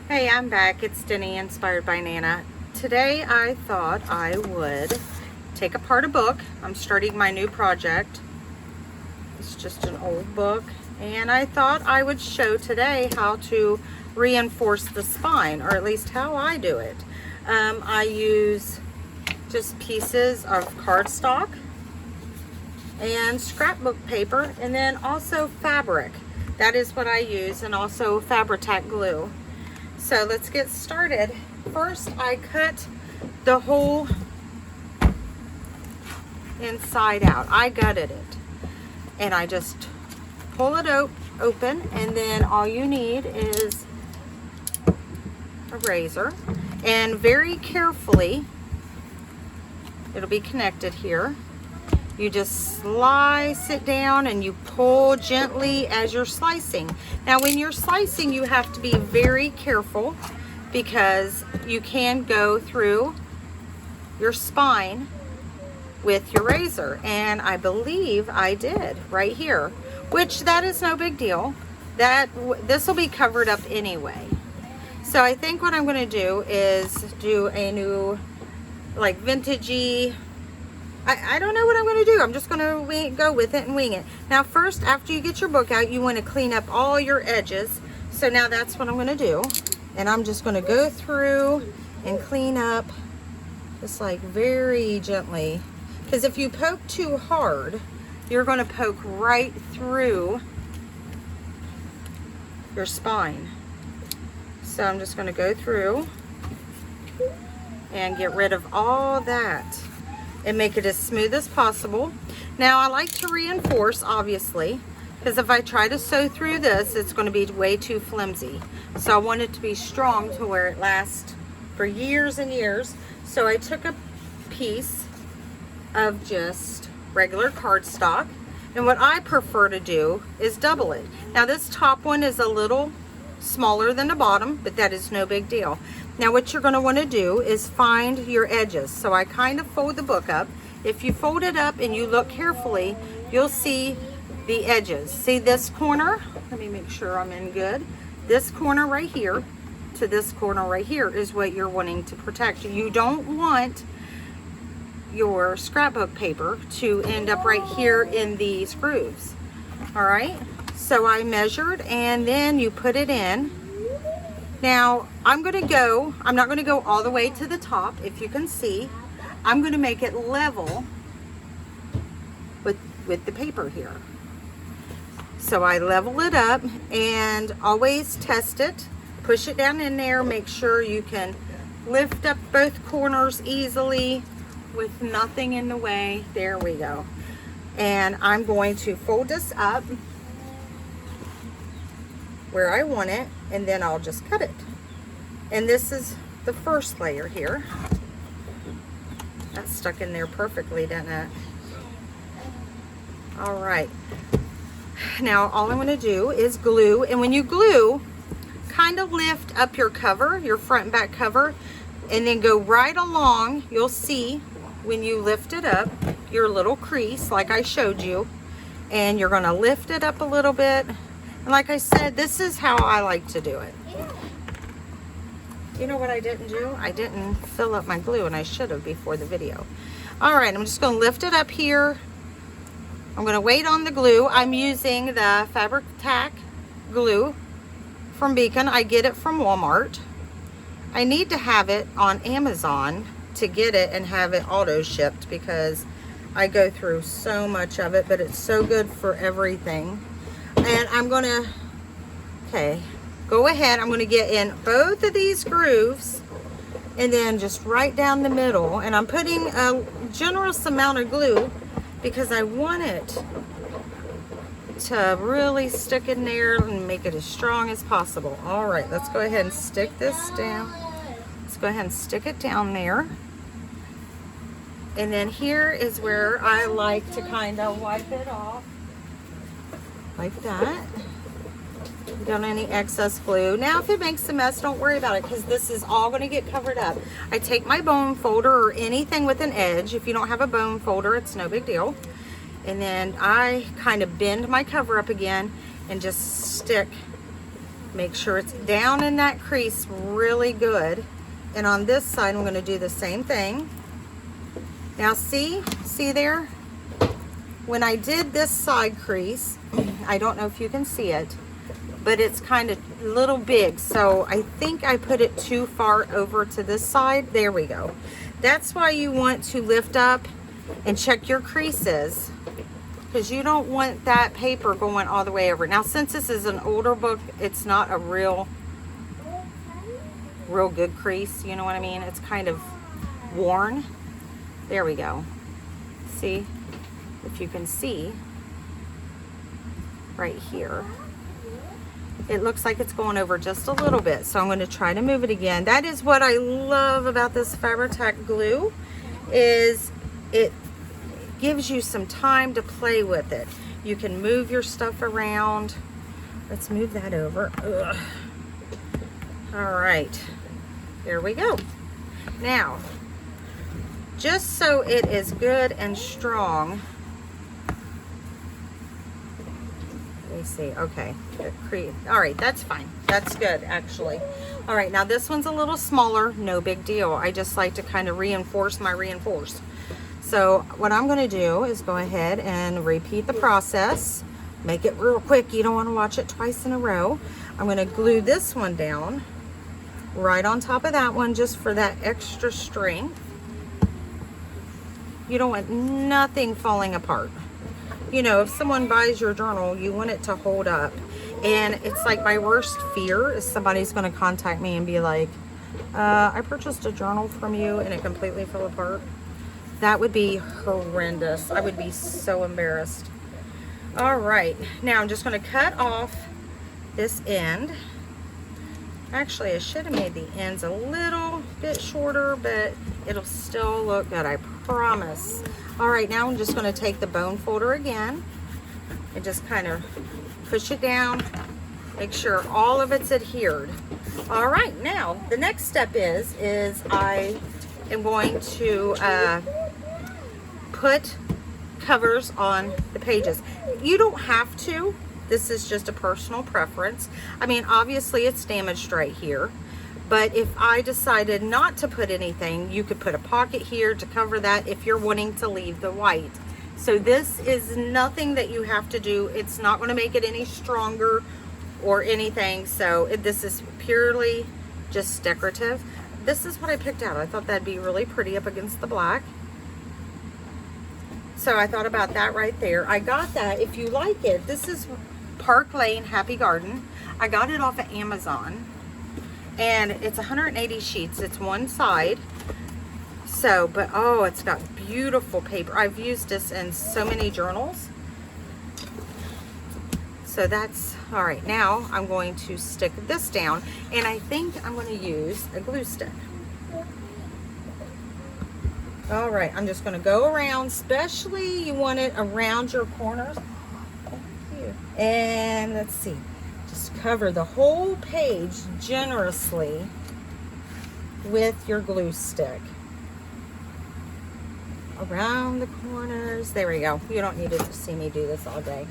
Hey, I'm back. It's Denny, Inspired by Nana. Today I thought I would take apart a book. I'm starting my new project. It's just an old book. And I thought I would show today how to reinforce the spine, or at least how I do it. I use just pieces of cardstock and scrapbook paper, and then also fabric. That is what I use, and also Fabri-Tac glue. So let's get started. First, I cut the whole inside out. I gutted it, and I just pull it open, and then all you need is a razor, and very carefully, it'll be connected here. You just slice it down and you pull gently as you're slicing. Now when you're slicing, you have to be very careful because you can go through your spine with your razor. And I believe I did right here, which that is no big deal. This will be covered up anyway. So I think what I'm gonna do is do a new, like, vintagey, I don't know what I'm going to do. I'm just going to go with it and wing it. Now first, after you get your book out, you want to clean up all your edges. So now that's what I'm going to do. And I'm just going to go through and clean up just like very gently. Because if you poke too hard, you're going to poke right through your spine. So I'm just going to go through and get rid of all that and make it as smooth as possible. Now I like to reinforce, obviously, because if I try to sew through this, it's going to be way too flimsy. So I want it to be strong to where it lasts for years and years. So I took a piece of just regular cardstock, and what I prefer to do is double it. Now this top one is a little smaller than the bottom, but that is no big deal. Now what you're going to want to do is find your edges. So I kind of fold the book up. If you fold it up and you look carefully, you'll see the edges. See this corner? Let me make sure I'm in good. This corner right here to this corner right here is what you're wanting to protect. You don't want your scrapbook paper to end up right here in these grooves. All right? So I measured, and then you put it in. Now, I'm not going to go all the way to the top, if you can see. I'm going to make it level with the paper here. So I level it up, and always test it. Push it down in there. Make sure you can lift up both corners easily with nothing in the way. There we go. And I'm going to fold this up where I want it, and then I'll just cut it. And this is the first layer here. That's stuck in there perfectly, doesn't it? All right. Now all I'm going to do is glue, and when you glue, kind of lift up your cover, your front and back cover, and then go right along. You'll see when you lift it up, your little crease like I showed you, and you're going to lift it up a little bit. And like I said, this is how I like to do it. You know what I didn't do? I didn't fill up my glue, and I should have before the video. All right, I'm just going to lift it up here. I'm going to wait on the glue. I'm using the Fabri-Tac glue from Beacon. I get it from Walmart. I need to have it on Amazon to get it and have it auto shipped because I go through so much of it, but it's so good for everything. And I'm going to, go ahead. I'm going to get in both of these grooves and then just right down the middle. And I'm putting a generous amount of glue because I want it to really stick in there and make it as strong as possible. All right, let's go ahead and stick this down. Let's go ahead and stick it down there. And then here is where I like to kind of wipe it off. Like that. Don't any excess glue. Now if it makes a mess, don't worry about it because this is all going to get covered up. I take my bone folder or anything with an edge. If you don't have a bone folder, it's no big deal. And then I kind of bend my cover up again and just stick Make sure it's down in that crease really good. And on this side, I'm going to do the same thing. Now see there? When I did this side crease, I don't know if you can see it, but it's kind of a little big. So I think I put it too far over to this side. There we go. That's why you want to lift up and check your creases, because you don't want that paper going all the way over. Now, since this is an older book, it's not a real good crease. You know what I mean? It's kind of worn. There we go. See? If you can see right here, it looks like it's going over just a little bit. So I'm going to try to move it again. That is what I love about this Fabri-Tac glue, is it gives you some time to play with it. You can move your stuff around. Let's move that over. Ugh. All right, here we go. Now, just so it is good and strong, let me see. Okay, all right, that's fine. That's good, actually. All right, now this one's a little smaller. No big deal. I just like to kind of reinforce my reinforce. So what I'm going to do is go ahead and repeat the process. Make it real quick. You don't want to watch it twice in a row. I'm going to glue this one down right on top of that one, just for that extra strength. You don't want nothing falling apart. You know, if someone buys your journal, you want it to hold up. And it's like my worst fear is somebody's going to contact me and be like, I purchased a journal from you and it completely fell apart. That would be horrendous. I would be so embarrassed. All right, now I'm just going to cut off this end. Actually, I should have made the ends a little bit shorter, but it'll still look good, I promise. All right, now I'm just going to take the bone folder again and just kind of push it down. Make sure all of it's adhered. All right, now the next step is I am going to put covers on the pages. You don't have to. This is just a personal preference. I mean, obviously it's damaged right here, but if I decided not to put anything, you could put a pocket here to cover that if you're wanting to leave the white. So this is nothing that you have to do. It's not going to make it any stronger or anything. So this is purely just decorative. This is what I picked out. I thought that'd be really pretty up against the black. So I thought about that right there. I got that, if you like it, this is Park Lane Happy Garden. I got it off of Amazon, and it's 180 sheets. It's one side. So, but oh, it's got beautiful paper. I've used this in so many journals. So that's, all right, now I'm going to stick this down, and I think I'm going to use a glue stick. All right, I'm just going to go around, especially you want it around your corners. Thank you. And let's see, just cover the whole page generously with your glue stick. Around the corners. There we go. You don't need to see me do this all day.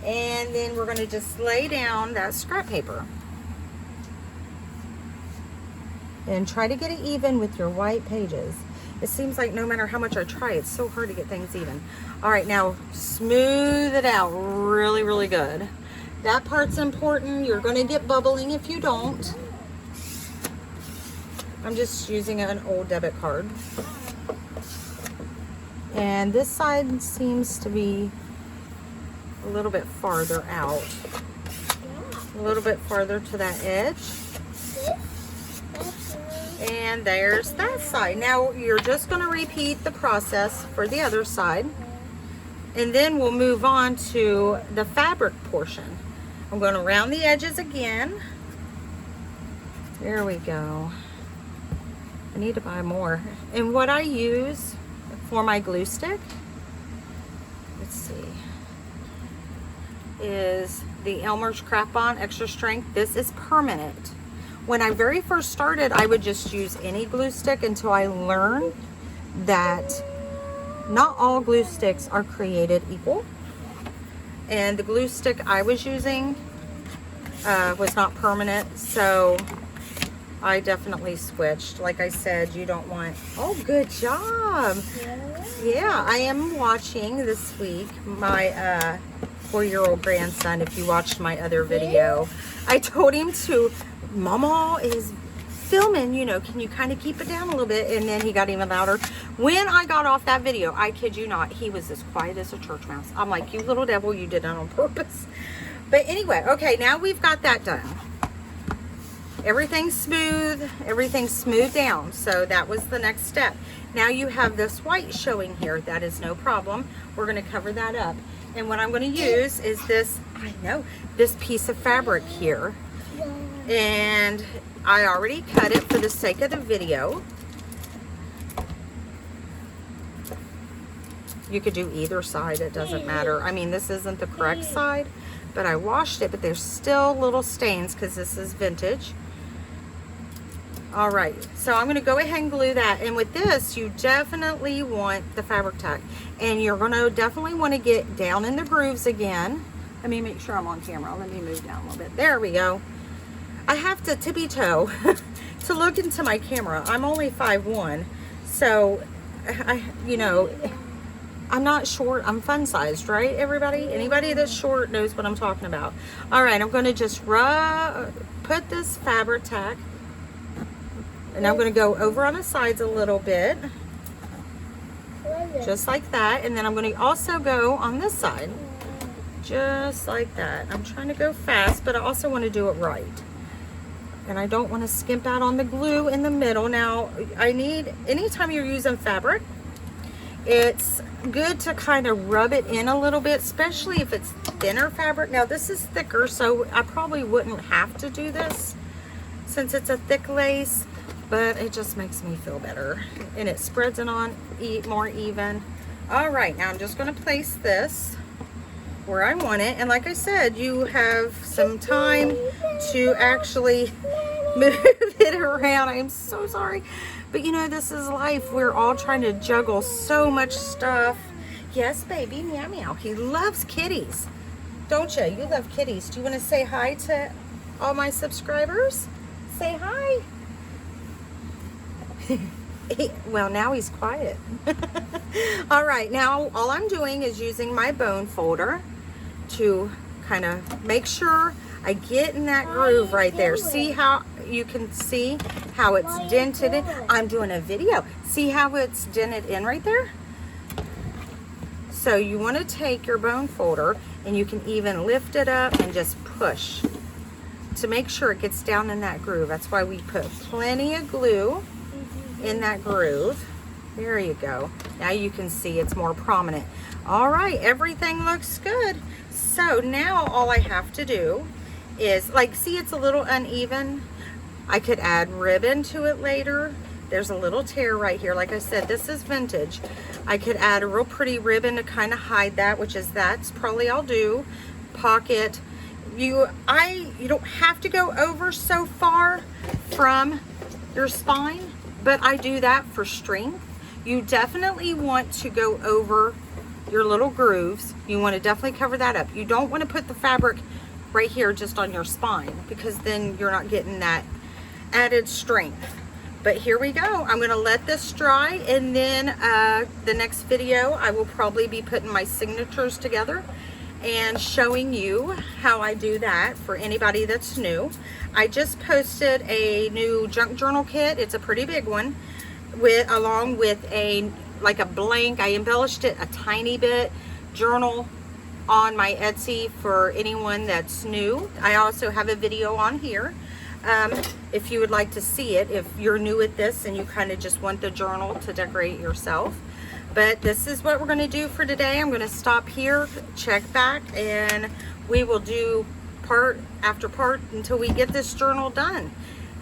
And then we're going to just lay down that scrap paper. And try to get it even with your white pages. It seems like no matter how much I try, it's so hard to get things even. All right, now smooth it out really, really good. That part's important. You're going to get bubbling if you don't. I'm just using an old debit card. And this side seems to be a little bit farther out. A little bit farther to that edge. And there's that side. Now you're just going to repeat the process for the other side, and then we'll move on to the fabric portion. I'm going to round the edges again. There we go. I need to buy more. And what I use for my glue stick, let's see, is the Elmer's Craft Bond Extra Strength. This is permanent. When I very first started, I would just use any glue stick until I learned that not all glue sticks are created equal. And the glue stick I was using was not permanent, so I definitely switched. Like I said, you don't want, oh, good job. Yeah, I am watching this week my 4-year-old grandson. If you watched my other video, I told him to, Mama is filming, you know, can you kind of keep it down a little bit? And then he got even louder. When I got off that video, I kid you not, he was as quiet as a church mouse. I'm like, you little devil, you did that on purpose. But anyway, okay, now we've got that done. Everything's smoothed down. So that was the next step. Now you have this white showing here. That is no problem. We're going to cover that up. And what I'm going to use is this, this piece of fabric here. And I already cut it for the sake of the video. You could do either side, it doesn't matter. I mean, this isn't the correct side, but I washed it, but there's still little stains because this is vintage. All right, so I'm going to go ahead and glue that. And with this, you definitely want the fabric tack. And you're going to definitely want to get down in the grooves again. Let me make sure I'm on camera. Let me move down a little bit. There we go. I have to tippy-toe to look into my camera. I'm only 5'1", so you know, I'm not short. I'm fun-sized, right, everybody? Anybody that's short knows what I'm talking about. All right, I'm going to just put this fabric tack, and I'm going to go over on the sides a little bit, just like that. And then I'm going to also go on this side, just like that. I'm trying to go fast, but I also want to do it right. And I don't want to skimp out on the glue in the middle. Now, anytime you're using fabric, it's good to kind of rub it in a little bit, especially if it's thinner fabric. Now, this is thicker, so I probably wouldn't have to do this since it's a thick lace, but it just makes me feel better. And it spreads it on more even. All right, now I'm just going to place this where I want it. And like I said, you have some time to actually move it around. I am so sorry. But you know, this is life. We're all trying to juggle so much stuff. Yes, baby, meow meow. He loves kitties. Don't you? You love kitties. Do you want to say hi to all my subscribers? Say hi. Well, now he's quiet. All right, now all I'm doing is using my bone folder to kind of make sure I get in that groove right there. See how you can see how it's dented in? I'm doing a video. See how it's dented in right there? So you want to take your bone folder and you can even lift it up and just push to make sure it gets down in that groove. That's why we put plenty of glue in that groove. There you go. Now you can see it's more prominent. All right, everything looks good. So now all I have to do is, like, see it's a little uneven. I could add ribbon to it later. There's a little tear right here. Like I said, this is vintage. I could add a real pretty ribbon to kind of hide that, that's probably I'll do. Pocket. You don't have to go over so far from your spine, but I do that for strength. You definitely want to go over your little grooves. You want to definitely cover that up. You don't want to put the fabric right here just on your spine, because then you're not getting that added strength. But here we go. I'm going to let this dry, and then the next video I will probably be putting my signatures together and showing you how I do that for anybody that's new. I just posted a new junk journal kit. It's a pretty big one, along with a blank, I embellished it a tiny bit, journal on my Etsy for anyone that's new. I also have a video on here if you would like to see it, if you're new at this and you kind of just want the journal to decorate yourself. But this is what we're going to do for today. I'm going to stop here, check back, and we will do part after part until we get this journal done.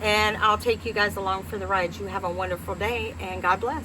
And I'll take you guys along for the ride. You have a wonderful day, and God bless.